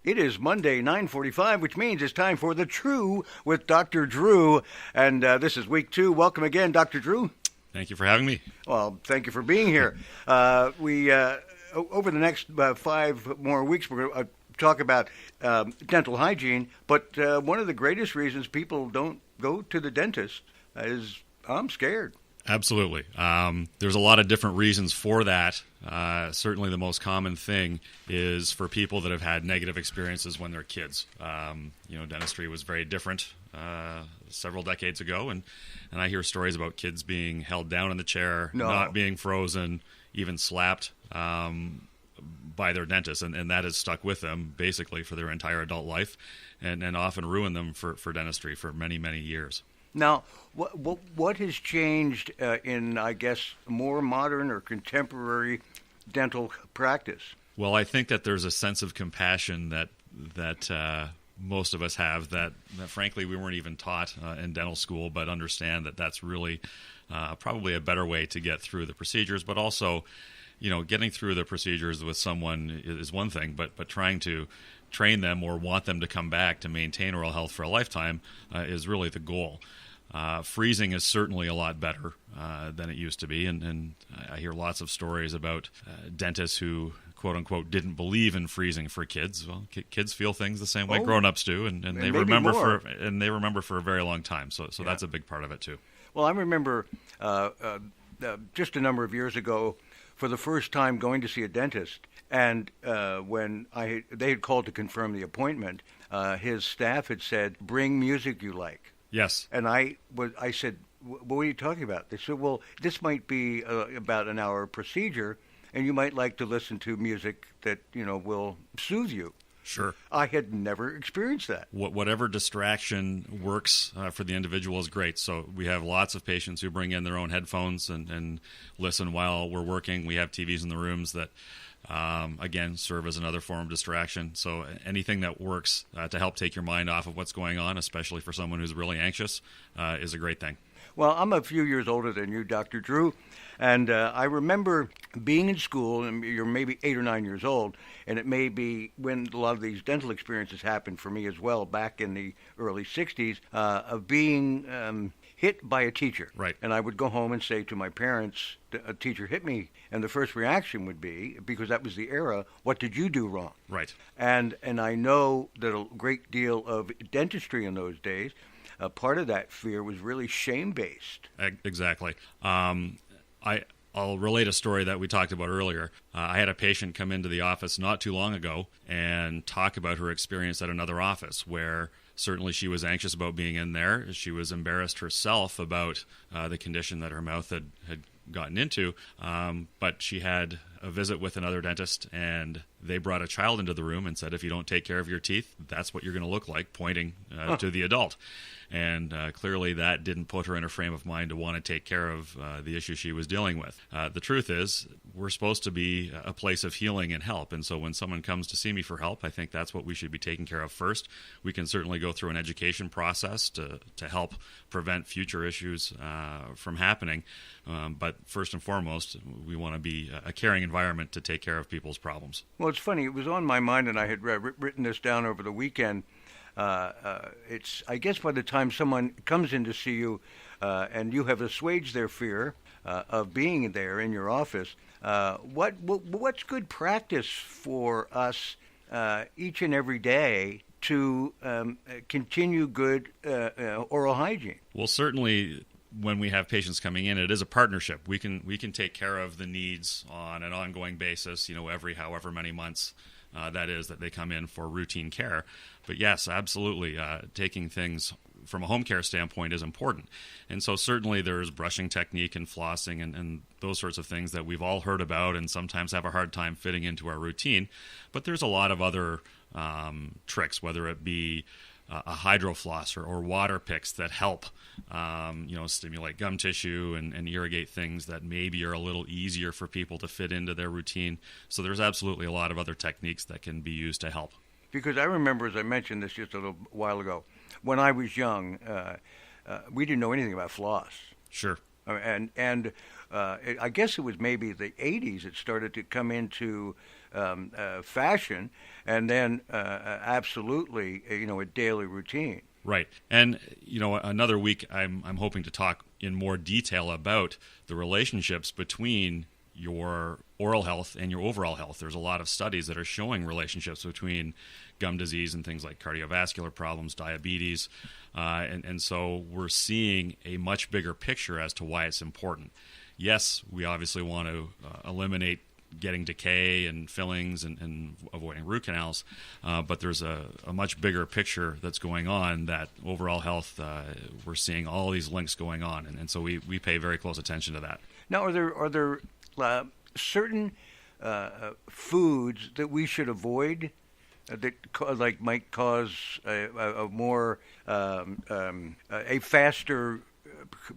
It is Monday, 9:45, which means it's time for the Chew with Dr. Drew. And this is week 2. Welcome again, Dr. Drew. Thank you for having me. Well, thank you for being here. We over the next 5 more weeks, we're going to talk about dental hygiene. But one of the greatest reasons people don't go to the dentist is I'm scared. Absolutely. There's a lot of different reasons for that. Certainly the most common thing is for people that have had negative experiences when they're kids. Dentistry was very different several decades ago, and I hear stories about kids being held down in the chair, not being frozen, even slapped by their dentist, and that has stuck with them basically for their entire adult life, and often ruined them for dentistry for many, many years. Now, what has changed in, I guess, more modern or contemporary dental practice? Well, I think that there's a sense of compassion that most of us have that frankly we weren't even taught in dental school, but understand that that's really probably a better way to get through the procedures. But also, getting through the procedures with someone is one thing, but trying to train them or want them to come back to maintain oral health for a lifetime is really the goal. Freezing is certainly a lot better than it used to be, and I hear lots of stories about dentists who, quote unquote, didn't believe in freezing for kids. Well, kids feel things the same way grown-ups do, and they remember for a very long time. So that's a big part of it too. Well, I remember just a number of years ago, for the first time going to see a dentist, and when they had called to confirm the appointment, his staff had said, "Bring music you like." Yes. And I said, "What are you talking about?" They said, "Well, this might be about an hour procedure, and you might like to listen to music that will soothe you." Sure. I had never experienced that. Whatever distraction works for the individual is great. So we have lots of patients who bring in their own headphones and listen while we're working. We have TVs in the rooms that, again, serve as another form of distraction. So anything that works to help take your mind off of what's going on, especially for someone who's really anxious, is a great thing. Well, I'm a few years older than you, Dr. Drew, and I remember being in school, and you're maybe 8 or 9 years old, and it may be when a lot of these dental experiences happened for me as well, back in the early 60s, of being hit by a teacher. Right. And I would go home and say to my parents, "A teacher hit me," and the first reaction would be, because that was the era, "What did you do wrong?" Right. And I know that a great deal of dentistry in those days, part of that fear was really shame-based. Exactly. I'll relate a story that we talked about earlier. I had a patient come into the office not too long ago and talk about her experience at another office where certainly she was anxious about being in there. She was embarrassed herself about the condition that her mouth had gotten into, but she had a visit with another dentist, and they brought a child into the room and said, "If you don't take care of your teeth, that's what you're going to look like," pointing to the adult. And clearly that didn't put her in a frame of mind to want to take care of the issue she was dealing with. The truth is, we're supposed to be a place of healing and help. And so when someone comes to see me for help, I think that's what we should be taking care of first. We can certainly go through an education process to help prevent future issues from happening. But first and foremost, we want to be a caring environment to take care of people's problems. Well, it's funny. It was on my mind, and I had written this down over the weekend. It's, I guess, by the time someone comes in to see you and you have assuaged their fear of being there in your office, what's good practice for us each and every day to continue good oral hygiene? Well, certainly when we have patients coming in, it is a partnership. We can take care of the needs on an ongoing basis, every however many months that is that they come in for routine care. But yes, absolutely, taking things from a home care standpoint is important. And so certainly there's brushing technique and flossing and those sorts of things that we've all heard about and sometimes have a hard time fitting into our routine. But there's a lot of other tricks, whether it be a hydroflosser or water picks that help stimulate gum tissue and irrigate things that maybe are a little easier for people to fit into their routine. So there's absolutely a lot of other techniques that can be used to help. Because I remember, as I mentioned this just a little while ago, when I was young, we didn't know anything about floss. Sure. I guess it was maybe the 80s it started to come into fashion, and then absolutely, a daily routine. Right. And, another week I'm hoping to talk in more detail about the relationships between your oral health and your overall health. There's a lot of studies that are showing relationships between gum disease and things like cardiovascular problems, diabetes. And so we're seeing a much bigger picture as to why it's important. Yes, we obviously want to eliminate getting decay and fillings and avoiding root canals, but there's a much bigger picture that's going on, that overall health, we're seeing all these links going on, and so we pay very close attention to that. Now, are there certain foods that we should avoid that might cause a faster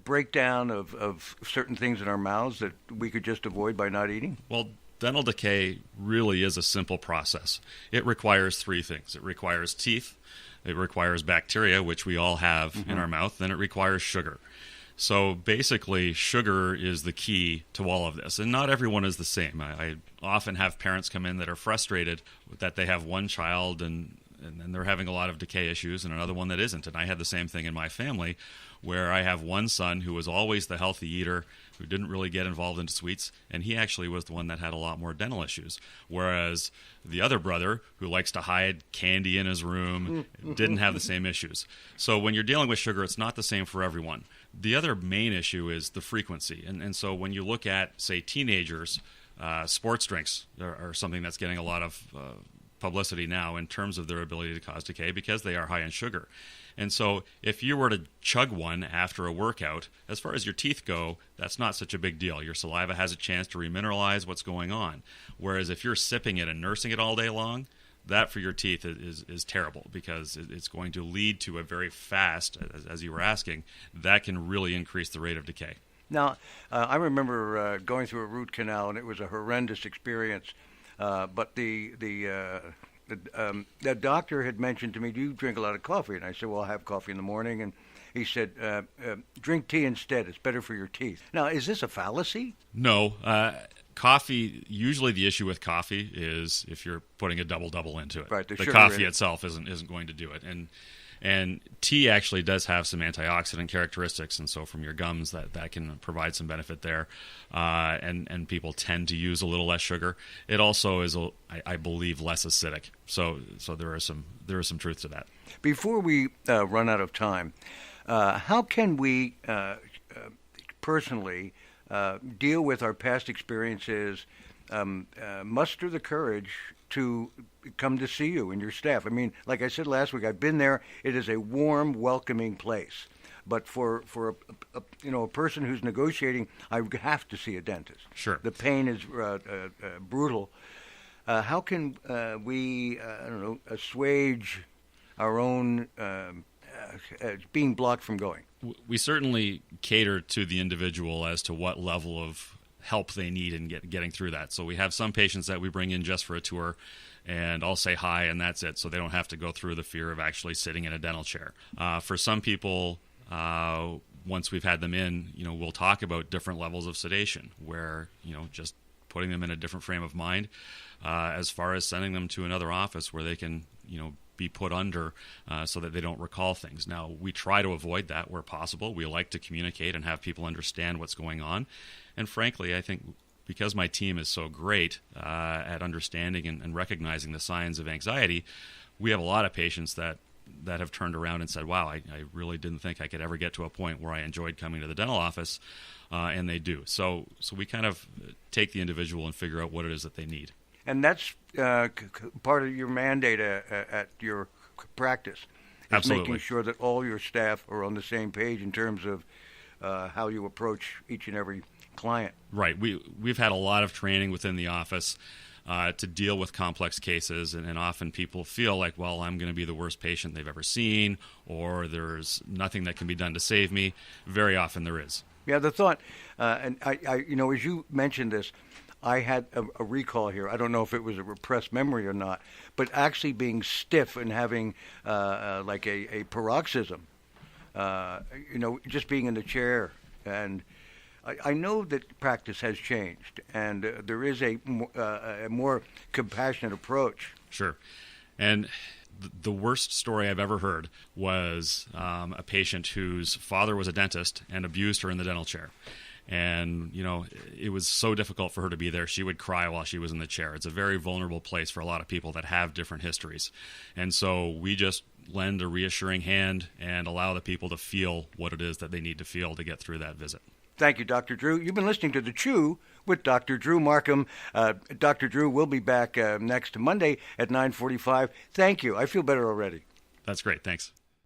breakdown of certain things in our mouths that we could just avoid by not eating? Well, dental decay really is a simple process. It requires three things. It requires teeth, it requires bacteria, which we all have in our mouth, then it requires sugar. So basically, sugar is the key to all of this. And not everyone is the same. I often have parents come in that are frustrated that they have one child and they're having a lot of decay issues and another one that isn't. And I had the same thing in my family, where I have one son who was always the healthy eater, who didn't really get involved into sweets, and he actually was the one that had a lot more dental issues. Whereas the other brother, who likes to hide candy in his room, didn't have the same issues. So when you're dealing with sugar, it's not the same for everyone. The other main issue is the frequency. And so when you look at, say, teenagers, sports drinks are something that's getting a lot of publicity now in terms of their ability to cause decay because they are high in sugar. And so if you were to chug one after a workout, as far as your teeth go, that's not such a big deal. Your saliva has a chance to remineralize what's going on. Whereas if you're sipping it and nursing it all day long, that for your teeth is terrible, because it's going to lead to a very fast, as you were asking, that can really increase the rate of decay. Now, I remember going through a root canal, and it was a horrendous experience. But the doctor had mentioned to me, "Do you drink a lot of coffee?" And I said, "Well, I have coffee in the morning." And he said, "Drink tea instead. It's better for your teeth." Now, is this a fallacy? No. Coffee, usually the issue with coffee is if you're putting a double into it. Right, the coffee itself isn't going to do it. And tea actually does have some antioxidant characteristics, and so from your gums that can provide some benefit there. And people tend to use a little less sugar. It also is, I believe, less acidic. So there is some truth to that. Before we run out of time, how can we personally deal with our past experiences, muster the courage to come to see you and your staff? I mean, like I said last week, I've been there. It is a warm, welcoming place. But for a person who's negotiating, I have to see a dentist. Sure. The pain is brutal. How can we, assuage our own being blocked from going? We certainly cater to the individual as to what level of help they need in getting through that. So we have some patients that we bring in just for a tour, and I'll say hi and that's it, so they don't have to go through the fear of actually sitting in a dental chair. For some people, once we've had them in, we'll talk about different levels of sedation, where, just putting them in a different frame of mind, as far as sending them to another office where they can, be put under so that they don't recall things. Now, we try to avoid that where possible. We like to communicate and have people understand what's going on. And frankly, I think because my team is so great at understanding and recognizing the signs of anxiety, we have a lot of patients that have turned around and said, wow, I really didn't think I could ever get to a point where I enjoyed coming to the dental office, and they do. So we kind of take the individual and figure out what it is that they need. And that's part of your mandate at your practice. Absolutely. Making sure that all your staff are on the same page in terms of how you approach each and every client. Right. We've had a lot of training within the office to deal with complex cases, and often people feel like, well, I'm going to be the worst patient they've ever seen, or there's nothing that can be done to save me. Very often there is. Yeah, the thought, and I as you mentioned this, I had a recall here. I don't know if it was a repressed memory or not, but actually being stiff and having like a paroxysm, just being in the chair. And I know that practice has changed, and there is a more compassionate approach. Sure. And the worst story I've ever heard was a patient whose father was a dentist and abused her in the dental chair. And, you know, it was so difficult for her to be there. She would cry while she was in the chair. It's a very vulnerable place for a lot of people that have different histories. And so we just lend a reassuring hand and allow the people to feel what it is that they need to feel to get through that visit. Thank you, Dr. Drew. You've been listening to The Chew with Dr. Drew Markham. Dr. Drew will be back next Monday at 9:45. Thank you. I feel better already. That's great. Thanks.